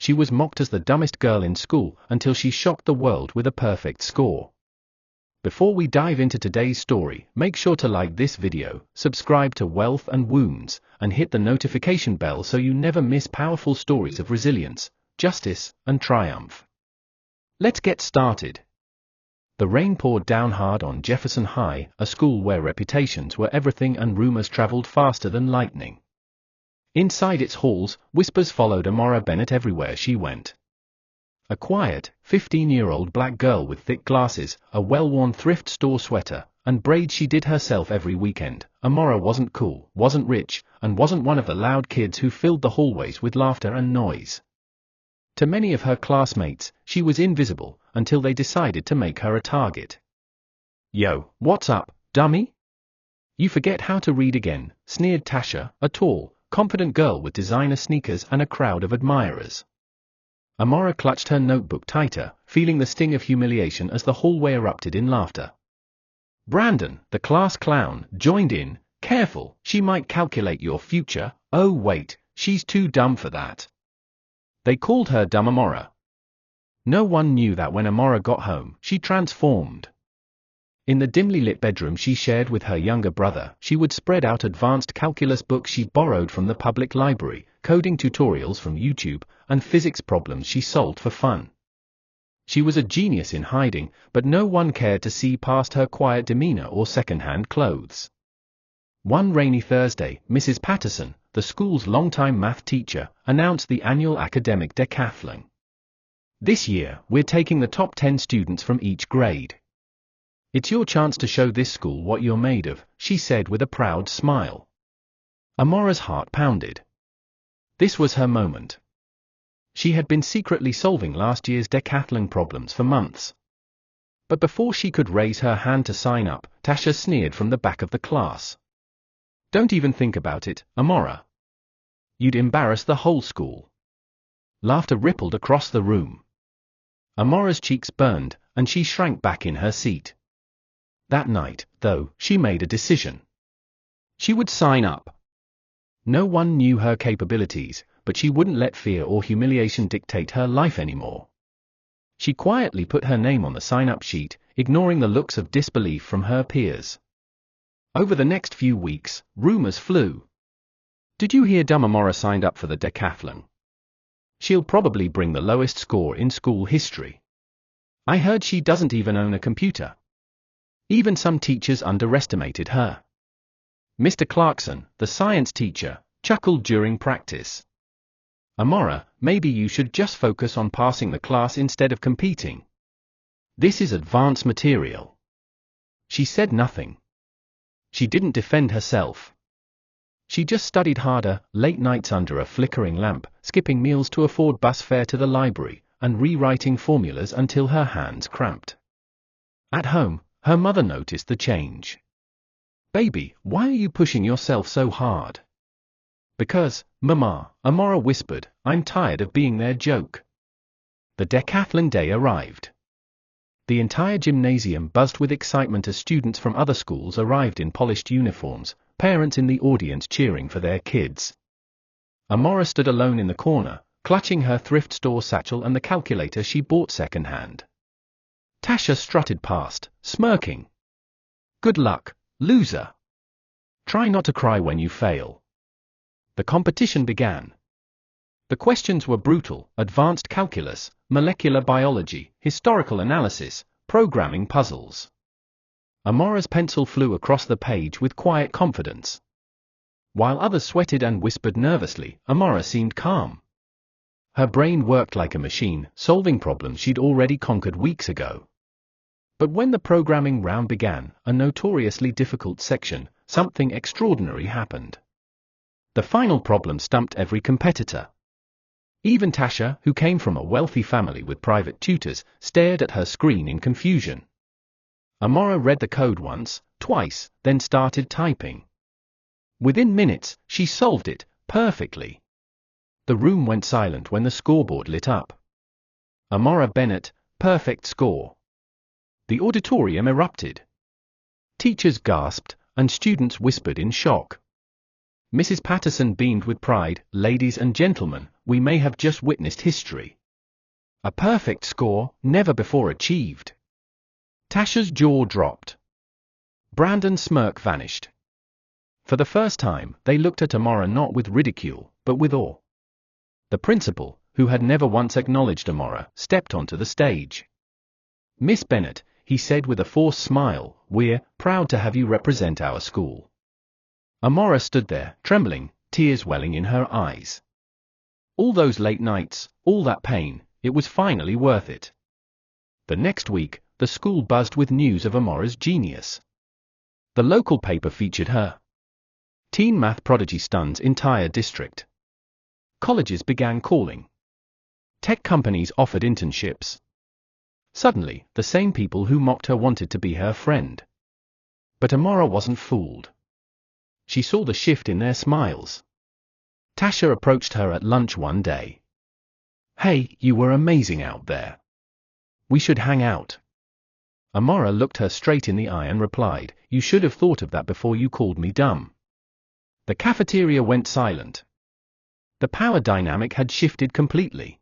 she was mocked as the dumbest girl in school until she shocked the world with a perfect score. Before we dive into today's story, make sure to like this video, subscribe to Wealth and Wounds, and hit the notification bell so you never miss powerful stories of resilience, justice, and triumph. Let's get started. The rain poured down hard on Jefferson High, a school where reputations were everything and rumors traveled faster than lightning. Inside its halls, whispers followed Amara Bennett everywhere she went. A quiet, 15-year-old black girl with thick glasses, a well-worn thrift store sweater, and braids she did herself every weekend, Amara wasn't cool, wasn't rich, and wasn't one of the loud kids who filled the hallways with laughter and noise. To many of her classmates, she was invisible, until they decided to make her a target. "Yo, what's up, dummy? You forget how to read again," sneered Tasha, a tall, confident girl with designer sneakers and a crowd of admirers. Amara clutched her notebook tighter, feeling the sting of humiliation as the hallway erupted in laughter. Brandon, the class clown, joined in. "Careful, she might calculate your future. Oh wait, she's too dumb for that." They called her Dumb Amara. No one knew that when Amara got home, she transformed. In the dimly lit bedroom she shared with her younger brother, she would spread out advanced calculus books she borrowed from the public library, coding tutorials from YouTube, and physics problems she solved for fun. She was a genius in hiding, but no one cared to see past her quiet demeanor or second-hand clothes. One rainy Thursday, Mrs. Patterson, the school's longtime math teacher, announced the annual academic decathlon. "This year, we're taking the top 10 students from each grade. It's your chance to show this school what you're made of," she said with a proud smile. Amara's heart pounded. This was her moment. She had been secretly solving last year's decathlon problems for months. But before she could raise her hand to sign up, Tasha sneered from the back of the class. "Don't even think about it, Amara. You'd embarrass the whole school." Laughter rippled across the room. Amara's cheeks burned, and she shrank back in her seat. That night, though, she made a decision. She would sign up. No one knew her capabilities, but she wouldn't let fear or humiliation dictate her life anymore. She quietly put her name on the sign-up sheet, ignoring the looks of disbelief from her peers. Over the next few weeks, rumors flew. "Did you hear Dumb Amara signed up for the decathlon? She'll probably bring the lowest score in school history. I heard she doesn't even own a computer." Even some teachers underestimated her. Mr. Clarkson, the science teacher, chuckled during practice. "Amara, maybe you should just focus on passing the class instead of competing. This is advanced material." She said nothing. She didn't defend herself. She just studied harder, late nights under a flickering lamp, skipping meals to afford bus fare to the library, and rewriting formulas until her hands cramped. At home, her mother noticed the change. "Baby, why are you pushing yourself so hard?" "Because, Mama," Amara whispered, "I'm tired of being their joke." The decathlon day arrived. The entire gymnasium buzzed with excitement as students from other schools arrived in polished uniforms, parents in the audience cheering for their kids. Amara stood alone in the corner, clutching her thrift store satchel and the calculator she bought secondhand. Tasha strutted past, smirking. "Good luck, loser. Try not to cry when you fail." The competition began. The questions were brutal: advanced calculus, molecular biology, historical analysis, programming puzzles. Amara's pencil flew across the page with quiet confidence. While others sweated and whispered nervously, Amara seemed calm. Her brain worked like a machine, solving problems she'd already conquered weeks ago. But when the programming round began, a notoriously difficult section, something extraordinary happened. The final problem stumped every competitor. Even Tasha, who came from a wealthy family with private tutors, stared at her screen in confusion. Amara read the code once, twice, then started typing. Within minutes, she solved it perfectly. The room went silent when the scoreboard lit up. Amara Bennett, perfect score. The auditorium erupted. Teachers gasped, and students whispered in shock. Mrs. Patterson beamed with pride. Ladies and gentlemen, we may have just witnessed history. A perfect score, never before achieved. Tasha's jaw dropped. Brandon's smirk vanished. For the first time, they looked at Amara not with ridicule, but with awe. The principal, who had never once acknowledged Amara, stepped onto the stage. Miss Bennett, he said with a forced smile, we're proud to have you represent our school. Amara stood there, trembling, tears welling in her eyes. All those late nights, all that pain, it was finally worth it. The next week, the school buzzed with news of Amara's genius. The local paper featured her. Teen math prodigy stuns entire district. Colleges began calling. Tech companies offered internships. Suddenly, the same people who mocked her wanted to be her friend. But Amara wasn't fooled. She saw the shift in their smiles. Tasha approached her at lunch one day. Hey, you were amazing out there. We should hang out. Amara looked her straight in the eye and replied, you should have thought of that before you called me dumb. The cafeteria went silent. The power dynamic had shifted completely.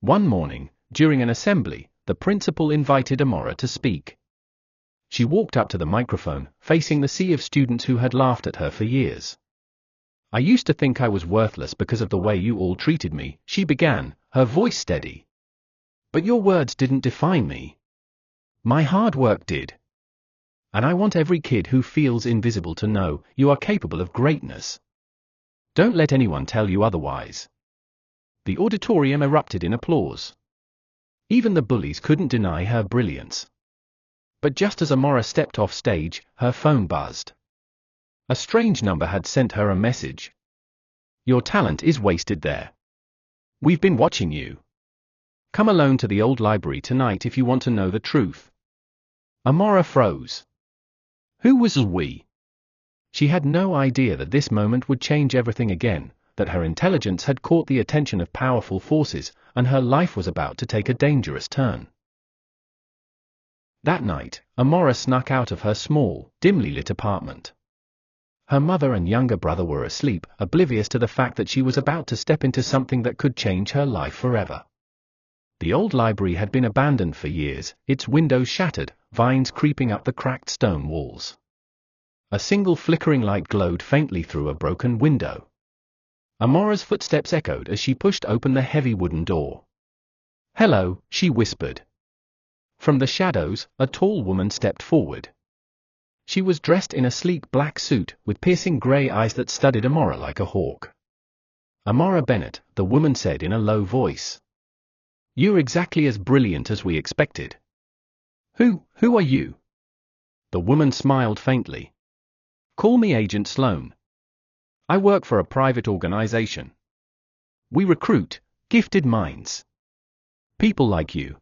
One morning, during an assembly, the principal invited Amara to speak. She walked up to the microphone, facing the sea of students who had laughed at her for years. I used to think I was worthless because of the way you all treated me, she began, her voice steady. But your words didn't define me. My hard work did. And I want every kid who feels invisible to know, you are capable of greatness. Don't let anyone tell you otherwise. The auditorium erupted in applause. Even the bullies couldn't deny her brilliance. But just as Amara stepped off stage, her phone buzzed. A strange number had sent her a message. Your talent is wasted there. We've been watching you. Come alone to the old library tonight if you want to know the truth. Amara froze. Who was we? She had no idea that this moment would change everything again, that her intelligence had caught the attention of powerful forces, and her life was about to take a dangerous turn. That night, Amara snuck out of her small, dimly lit apartment. Her mother and younger brother were asleep, oblivious to the fact that she was about to step into something that could change her life forever. The old library had been abandoned for years, its windows shattered, vines creeping up the cracked stone walls. A single flickering light glowed faintly through a broken window. Amara's footsteps echoed as she pushed open the heavy wooden door. Hello, she whispered. From the shadows, a tall woman stepped forward. She was dressed in a sleek black suit, with piercing grey eyes that studied Amara like a hawk. Amara Bennett, the woman said in a low voice. You're exactly as brilliant as we expected. Who are you? The woman smiled faintly. Call me Agent Sloan. I work for a private organization. We recruit gifted minds. People like you.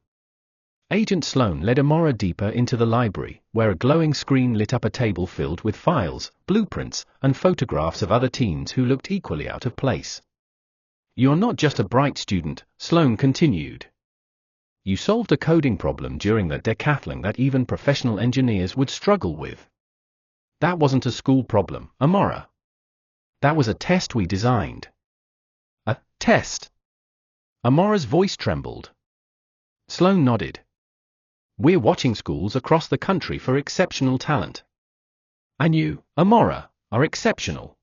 Agent Sloan led Amara deeper into the library, where a glowing screen lit up a table filled with files, blueprints, and photographs of other teens who looked equally out of place. You're not just a bright student, Sloan continued. You solved a coding problem during the decathlon that even professional engineers would struggle with. That wasn't a school problem, Amara. That was a test we designed. A test? Amara's voice trembled. Sloan nodded. We're watching schools across the country for exceptional talent. And you, Amara, are exceptional.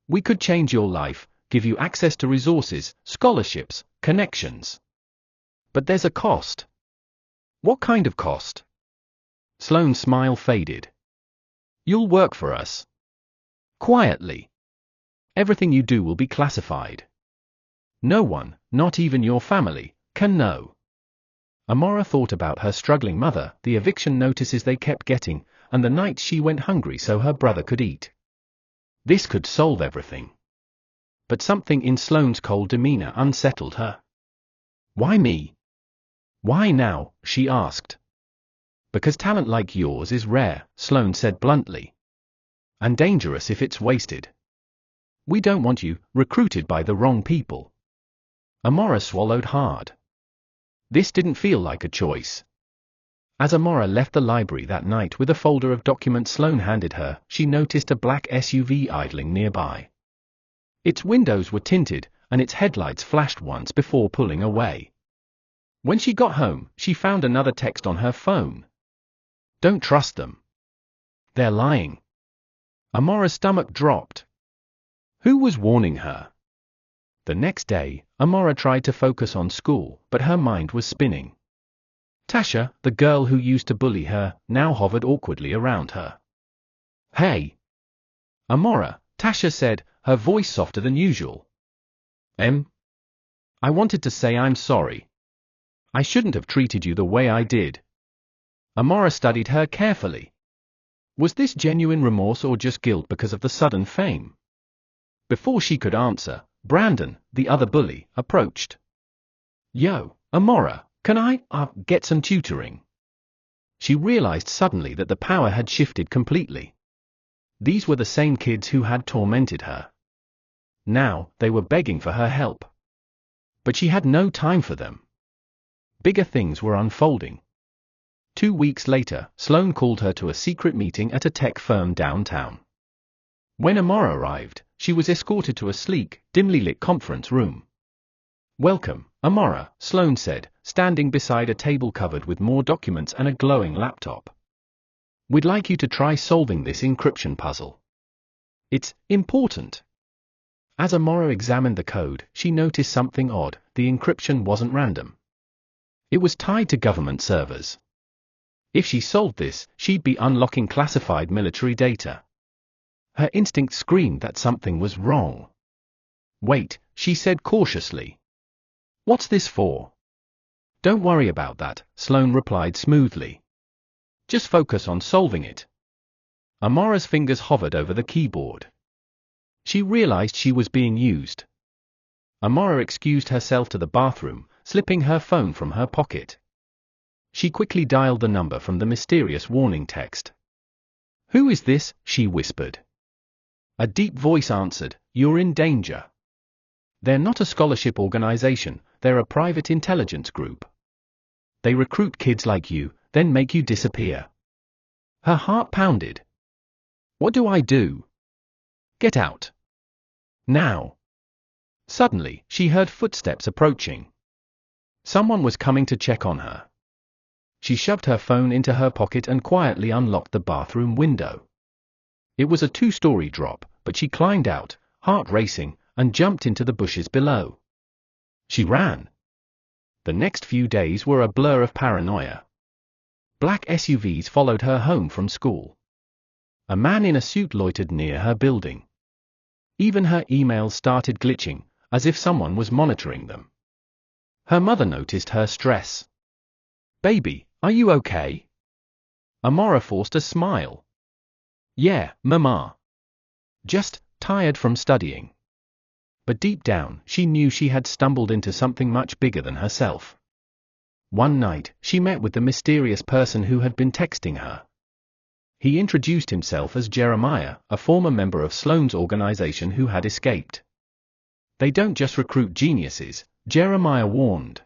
We could change your life, give you access to resources, scholarships, connections. But there's a cost. What kind of cost? Sloan's smile faded. You'll work for us. Quietly. Everything you do will be classified. No one, not even your family, can know. Amara thought about her struggling mother, the eviction notices they kept getting, and the nights she went hungry so her brother could eat. This could solve everything. But something in Sloane's cold demeanor unsettled her. Why me? Why now? She asked. Because talent like yours is rare, Sloane said bluntly. And dangerous if it's wasted. We don't want you recruited by the wrong people. Amara swallowed hard. This didn't feel like a choice. As Amara left the library that night with a folder of documents Sloane handed her, she noticed a black SUV idling nearby. Its windows were tinted, and its headlights flashed once before pulling away. When she got home, she found another text on her phone. "Don't trust them. They're lying." Amara's stomach dropped. Who was warning her? The next day, Amara tried to focus on school, but her mind was spinning. Tasha, the girl who used to bully her, now hovered awkwardly around her. "Hey, Amara," Tasha said, her voice softer than usual. I wanted to say I'm sorry. I shouldn't have treated you the way I did." Amara studied her carefully. Was this genuine remorse or just guilt because of the sudden fame? Before she could answer, Brandon, the other bully, approached. "Yo, Amara, can I get some tutoring?" She realized suddenly that the power had shifted completely. These were the same kids who had tormented her. Now, they were begging for her help. But she had no time for them. Bigger things were unfolding. 2 weeks later, Sloane called her to a secret meeting at a tech firm downtown. When Amara arrived, she was escorted to a sleek, dimly lit conference room. "Welcome, Amara," Sloane said, standing beside a table covered with more documents and a glowing laptop. "We'd like you to try solving this encryption puzzle. It's important." As Amara examined the code, she noticed something odd. The encryption wasn't random. It was tied to government servers. If she solved this, she'd be unlocking classified military data. Her instinct screamed that something was wrong. "Wait," she said cautiously. "What's this for?" "Don't worry about that," Sloane replied smoothly. "Just focus on solving it." Amara's fingers hovered over the keyboard. She realized she was being used. Amara excused herself to the bathroom, slipping her phone from her pocket. She quickly dialed the number from the mysterious warning text. "Who is this?" she whispered. A deep voice answered, "You're in danger. They're not a scholarship organization, they're a private intelligence group. They recruit kids like you, then make you disappear." Her heart pounded. "What do I do?" "Get out. Now." Suddenly, she heard footsteps approaching. Someone was coming to check on her. She shoved her phone into her pocket and quietly unlocked the bathroom window. It was a 2-story drop, but she climbed out, heart racing, and jumped into the bushes below. She ran. The next few days were a blur of paranoia. Black SUVs followed her home from school. A man in a suit loitered near her building. Even her emails started glitching, as if someone was monitoring them. Her mother noticed her stress. "Baby, are you okay?" Amara forced a smile. "Yeah, Mama. Just tired from studying." But deep down, she knew she had stumbled into something much bigger than herself. One night, she met with the mysterious person who had been texting her. He introduced himself as Jeremiah, a former member of Sloane's organization who had escaped. "They don't just recruit geniuses," Jeremiah warned.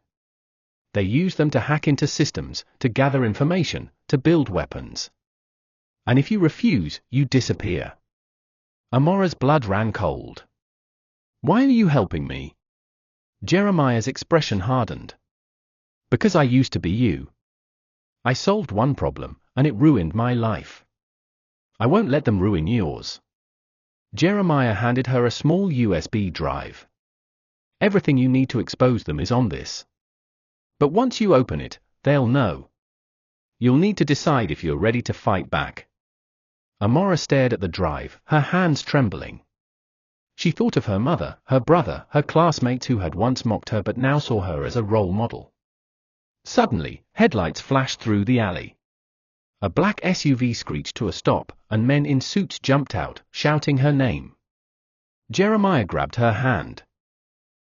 "They use them to hack into systems, to gather information, to build weapons. And if you refuse, you disappear." Amara's blood ran cold. "Why are you helping me?" Jeremiah's expression hardened. "Because I used to be you. I solved one problem, and it ruined my life. I won't let them ruin yours." Jeremiah handed her a small USB drive. "Everything you need to expose them is on this. But once you open it, they'll know. You'll need to decide if you're ready to fight back." Amara stared at the drive, her hands trembling. She thought of her mother, her brother, her classmates who had once mocked her but now saw her as a role model. Suddenly, headlights flashed through the alley. A black SUV screeched to a stop, and men in suits jumped out, shouting her name. Jeremiah grabbed her hand.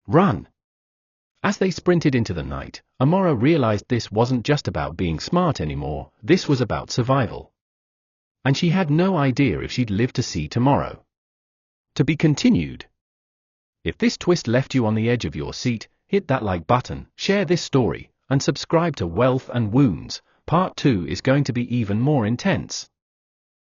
"Run!" As they sprinted into the night, Amara realized this wasn't just about being smart anymore, this was about survival. And she had no idea if she'd live to see tomorrow. To be continued. If this twist left you on the edge of your seat, hit that like button, share this story, and subscribe to Wealth and Wounds Part 2 is going to be even more intense.